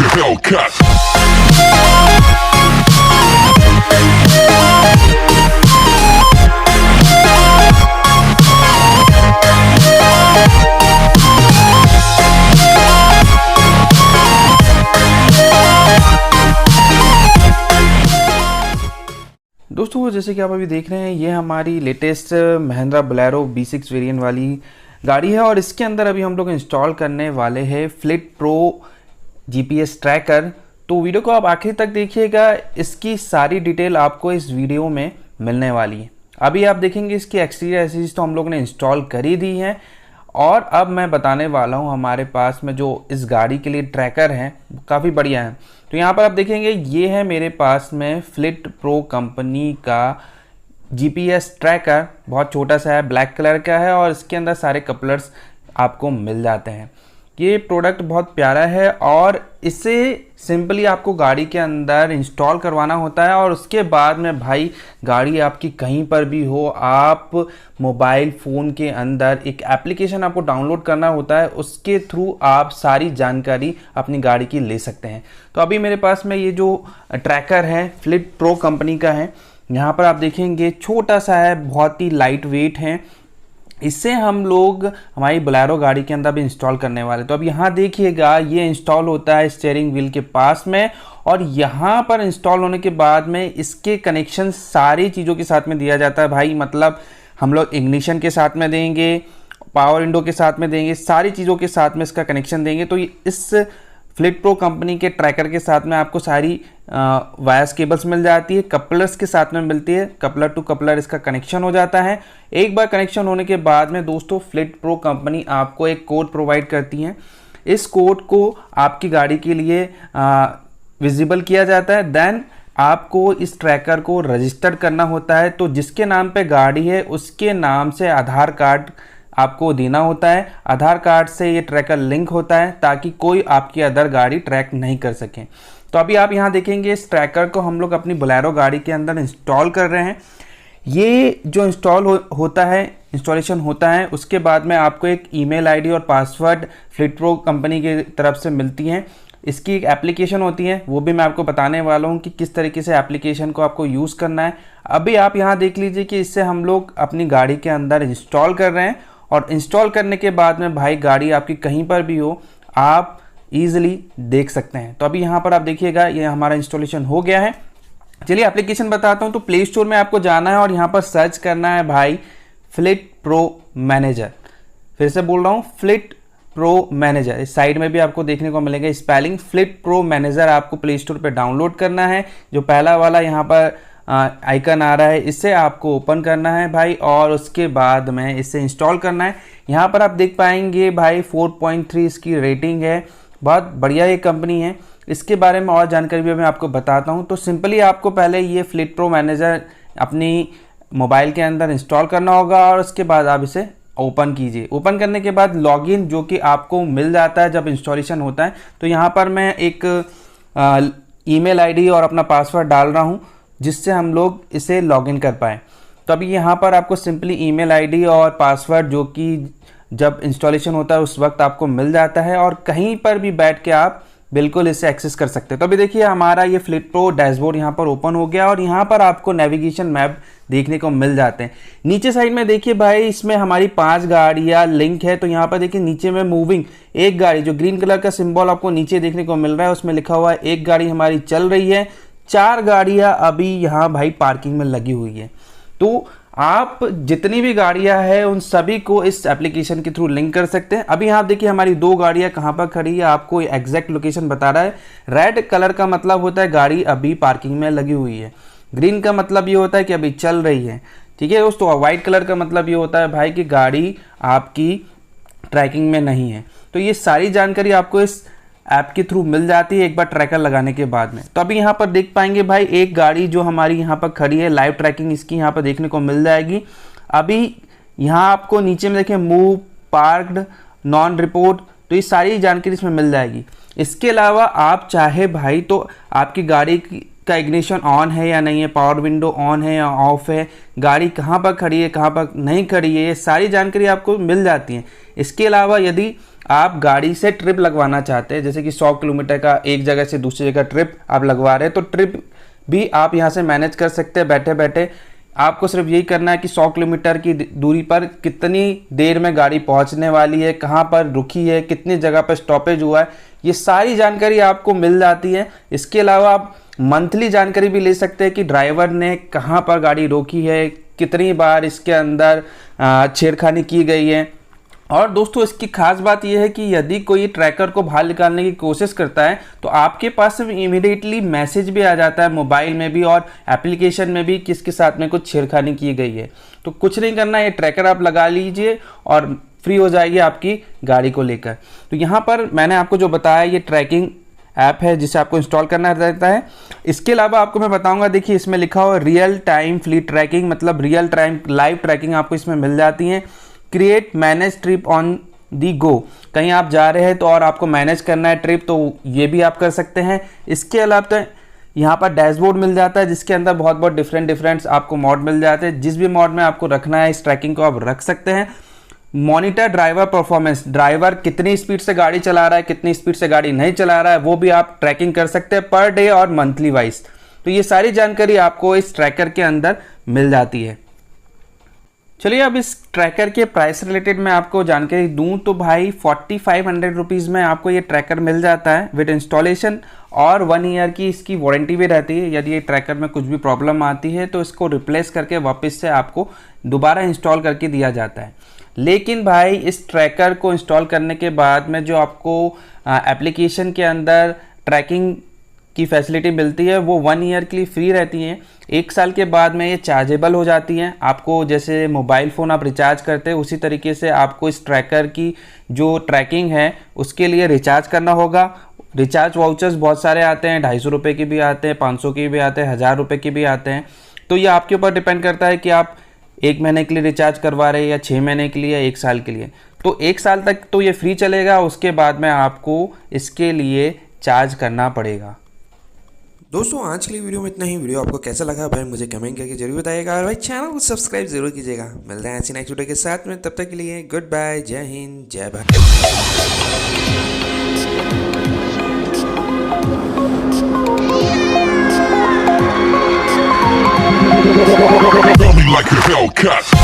Hellcat. दोस्तों जैसे कि आप अभी देख रहे हैं ये हमारी latest Mahindra Bolero B6 variant वाली गाड़ी है और इसके अंदर अभी हम लोग इंस्टॉल करने वाले हैं फ्लिट प्रो GPS ट्रैकर। तो वीडियो को आप आखिर तक देखिएगा, इसकी सारी डिटेल आपको इस वीडियो में मिलने वाली है। अभी आप देखेंगे इसकी एक्सटीरियर एसेसरीज तो हम लोग ने इंस्टॉल कर ही दी है और अब मैं बताने वाला हूँ हमारे पास में जो इस गाड़ी के लिए ट्रैकर है काफ़ी बढ़िया है। तो यहाँ पर आप देखेंगे ये है मेरे पास में फ्लिट प्रो कंपनी का GPS ट्रैकर, बहुत छोटा सा है, ब्लैक कलर का है और इसके अंदर सारे कपलर्स आपको मिल जाते हैं। ये प्रोडक्ट बहुत प्यारा है और इसे सिंपली आपको गाड़ी के अंदर इंस्टॉल करवाना होता है और उसके बाद में भाई गाड़ी आपकी कहीं पर भी हो, आप मोबाइल फ़ोन के अंदर एक एप्लीकेशन आपको डाउनलोड करना होता है, उसके थ्रू आप सारी जानकारी अपनी गाड़ी की ले सकते हैं। तो अभी मेरे पास में ये जो ट्रैकर है फ्लिट प्रो कंपनी का है, यहाँ पर आप देखेंगे छोटा सा है, बहुत ही लाइट वेट है। इससे हम लोग हमारी बोलेरो गाड़ी के अंदर भी इंस्टॉल करने वाले। तो अब यहाँ देखिएगा ये इंस्टॉल होता है स्टीयरिंग व्हील के पास में और यहाँ पर इंस्टॉल होने के बाद में इसके कनेक्शन सारी चीज़ों के साथ में दिया जाता है भाई। मतलब हम लोग इग्निशन के साथ में देंगे, पावर विंडो के साथ में देंगे, सारी चीज़ों के साथ में इसका कनेक्शन देंगे। तो इस फ्लिट प्रो कंपनी के ट्रैकर के साथ में आपको सारी वायर्स केबल्स मिल जाती है, कपलर्स के साथ में मिलती है, कपलर टू कपलर इसका कनेक्शन हो जाता है। एक बार कनेक्शन होने के बाद में दोस्तों फ्लिट प्रो कंपनी आपको एक कोड प्रोवाइड करती है। इस कोड को आपकी गाड़ी के लिए विजिबल किया जाता है। देन आपको इस ट्रैकर को रजिस्टर करना होता है। तो जिसके नाम पे गाड़ी है उसके नाम से आधार कार्ड आपको देना होता है। आधार कार्ड से ये ट्रैकर लिंक होता है ताकि कोई आपकी अदर गाड़ी ट्रैक नहीं कर सके। तो अभी आप यहाँ देखेंगे इस ट्रैकर को हम लोग अपनी बोलेरो गाड़ी के अंदर इंस्टॉल कर रहे हैं। ये जो होता है, इंस्टॉलेशन होता है, उसके बाद में आपको एक ईमेल आईडी और पासवर्ड फ्लिट प्रो कंपनी की तरफ से मिलती हैं। इसकी एक एप्लीकेशन होती है, वो भी मैं आपको बताने वाला हूँ कि किस तरीके से एप्लीकेशन को आपको यूज़ करना है। अभी आप यहाँ देख लीजिए कि इससे हम लोग अपनी गाड़ी के अंदर इंस्टॉल कर रहे हैं और इंस्टॉल करने के बाद में भाई गाड़ी आपकी कहीं पर भी हो आप ईजिली देख सकते हैं। तो अभी यहाँ पर आप देखिएगा ये हमारा इंस्टॉलेशन हो गया है। चलिए एप्लीकेशन बताता हूँ। तो प्ले स्टोर में आपको जाना है और यहाँ पर सर्च करना है भाई फ्लिट प्रो मैनेजर। फिर से बोल रहा हूँ फ्लिट प्रो मैनेजर। इस साइड में भी आपको देखने को मिलेगा स्पेलिंग फ्लिट प्रो मैनेजर। आपको प्ले स्टोर पर डाउनलोड करना है। जो पहला वाला यहाँ पर आइकन आ रहा है इसे आपको ओपन करना है भाई और उसके बाद में इसे इंस्टॉल करना है। यहाँ पर आप देख पाएंगे भाई 4.3 इसकी रेटिंग है, बहुत बढ़िया ये कंपनी है। इसके बारे में और जानकारी भी मैं आपको बताता हूँ। तो सिंपली आपको पहले ये फ्लिट प्रो मैनेजर अपनी मोबाइल के अंदर इंस्टॉल करना होगा और उसके बाद आप इसे ओपन कीजिए। ओपन करने के बाद लॉगिन जो कि आपको मिल जाता है जब इंस्टॉलेशन होता है। तो यहाँ पर मैं एक ईमेल आईडी और अपना पासवर्ड डाल रहा हूँ जिससे हम लोग इसे लॉगिन कर पाएँ। तो अभी यहाँ पर आपको सिंपली ईमेल आईडी और पासवर्ड जो कि जब इंस्टॉलेशन होता है उस वक्त आपको मिल जाता है और कहीं पर भी बैठ के आप बिल्कुल इसे एक्सेस कर सकते हैं। तो अभी देखिए हमारा ये फ्लिट प्रो डैशबोर्ड यहाँ पर ओपन हो गया और यहाँ पर आपको नेविगेशन मैप देखने को मिल जाते हैं। नीचे साइड में देखिए भाई इसमें हमारी 5 गाड़ियाँ लिंक है। तो यहाँ पर देखिए नीचे में मूविंग एक गाड़ी, जो ग्रीन कलर का सिंबल आपको नीचे देखने को मिल रहा है उसमें लिखा हुआ है एक गाड़ी हमारी चल रही है, 4 गाड़ियाँ अभी यहाँ भाई पार्किंग में लगी हुई है। तो आप जितनी भी गाड़ियां हैं उन सभी को इस एप्लीकेशन के थ्रू लिंक कर सकते हैं। अभी यहाँ देखिए हमारी 2 गाड़ियां कहाँ पर खड़ी है, आपको एग्जैक्ट लोकेशन बता रहा है। रेड कलर का मतलब होता है गाड़ी अभी पार्किंग में लगी हुई है, ग्रीन का मतलब ये होता है कि अभी चल रही है। ठीक है दोस्तों, व्हाइट कलर का मतलब ये होता है भाई कि गाड़ी आपकी ट्रैकिंग में नहीं है। तो ये सारी जानकारी आपको इस ऐप के थ्रू मिल जाती है एक बार ट्रैकर लगाने के बाद में। तो अभी यहाँ पर देख पाएंगे भाई एक गाड़ी जो हमारी यहाँ पर खड़ी है, लाइव ट्रैकिंग इसकी यहाँ पर देखने को मिल जाएगी। अभी यहाँ आपको नीचे में देखिए मूव, पार्क्ड, नॉन रिपोर्ट, तो ये सारी जानकारी इसमें मिल जाएगी। इसके अलावा आप चाहे भाई तो आपकी गाड़ी का इग्निशन ऑन है या नहीं है, पावर विंडो ऑन है या ऑफ है, गाड़ी कहाँ पर खड़ी है कहाँ पर नहीं खड़ी है, ये सारी जानकारी आपको मिल जाती है। इसके अलावा यदि आप गाड़ी से ट्रिप लगवाना चाहते हैं, जैसे कि 100 किलोमीटर का एक जगह से दूसरी जगह ट्रिप आप लगवा रहे हैं, तो ट्रिप भी आप यहाँ से मैनेज कर सकते हैं बैठे बैठे। आपको सिर्फ यही करना है कि 100 किलोमीटर की दूरी पर कितनी देर में गाड़ी पहुँचने वाली है, कहाँ पर रुकी है, कितनी जगह पर स्टॉपेज हुआ है, ये सारी जानकारी आपको मिल जाती है। इसके अलावा आप मंथली जानकारी भी ले सकते हैं कि ड्राइवर ने कहाँ पर गाड़ी रोकी है, कितनी बार इसके अंदर छेड़खानी की गई है। और दोस्तों इसकी खास बात यह है कि यदि कोई ट्रैकर को बाहर निकालने की कोशिश करता है तो आपके पास इमीडिएटली मैसेज भी आ जाता है मोबाइल में भी और एप्लीकेशन में भी कि इसके साथ में कुछ छेड़खानी की गई है। तो कुछ नहीं करना, ये ट्रैकर आप लगा लीजिए और फ्री हो जाइए आपकी गाड़ी को लेकर। तो यहाँ पर मैंने आपको जो बताया ये ट्रैकिंग ऐप है जिसे आपको इंस्टॉल करना रहता है। इसके अलावा आपको मैं बताऊंगा, देखिए इसमें लिखा हुआ रियल टाइम फ्लीट ट्रैकिंग, मतलब रियल टाइम लाइव ट्रैकिंग आपको इसमें मिल जाती है। Create manage trip on the go, कहीं आप जा रहे हैं तो और आपको मैनेज करना है ट्रिप, तो ये भी आप कर सकते हैं। इसके अलावा तो यहाँ पर डैशबोर्ड मिल जाता है जिसके अंदर बहुत बहुत डिफरेंट आपको मोड मिल जाते हैं। जिस भी मोड में आपको रखना है इस ट्रैकिंग को आप रख सकते हैं। मॉनिटर ड्राइवर परफॉर्मेंस, ड्राइवर कितनी स्पीड से गाड़ी चला रहा है, कितनी स्पीड से गाड़ी नहीं चला रहा है, वो भी आप ट्रैकिंग कर सकते हैं पर डे और मंथली वाइज। तो ये सारी जानकारी आपको इस ट्रैकर के अंदर मिल जाती है। चलिए अब इस ट्रैकर के प्राइस रिलेटेड मैं आपको जानकारी दूं तो भाई 4500 रुपीज़ में आपको ये ट्रैकर मिल जाता है विद इंस्टॉलेशन, और 1 ईयर की इसकी वारंटी भी रहती है। यदि ये ट्रैकर में कुछ भी प्रॉब्लम आती है तो इसको रिप्लेस करके वापस से आपको दोबारा इंस्टॉल करके दिया जाता है। लेकिन भाई इस ट्रैकर को इंस्टॉल करने के बाद में जो आपको एप्लीकेशन के अंदर ट्रैकिंग की फैसिलिटी मिलती है वो 1 ईयर के लिए फ्री रहती है। 1 साल के बाद में ये चार्जेबल हो जाती हैं। आपको जैसे मोबाइल फ़ोन आप रिचार्ज करते हैं उसी तरीके से आपको इस ट्रैकर की जो ट्रैकिंग है उसके लिए रिचार्ज करना होगा। रिचार्ज वाउचर्स बहुत सारे आते हैं, 250 रुपये के भी आते हैं, 500 के भी आते हैं, 1000 रुपये के भी आते हैं। तो ये आपके ऊपर डिपेंड करता है कि आप 1 महीने के लिए रिचार्ज करवा रहे हैं या 6 महीने के लिए या 1 साल के लिए। तो 1 साल तक तो ये फ्री चलेगा, उसके बाद में आपको इसके लिए चार्ज करना पड़ेगा। दोस्तों आज के लिए वीडियो में इतना ही। वीडियो आपको कैसा लगा भाई मुझे कमेंट करके जरूर बताइएगा, और भाई चैनल को सब्सक्राइब जरूर कीजिएगा। मिलते हैं ऐसी नेक्स्ट वीडियो के साथ में, तब तक के लिए गुड बाय, जय हिंद, जय भारत। Like a Hellcat.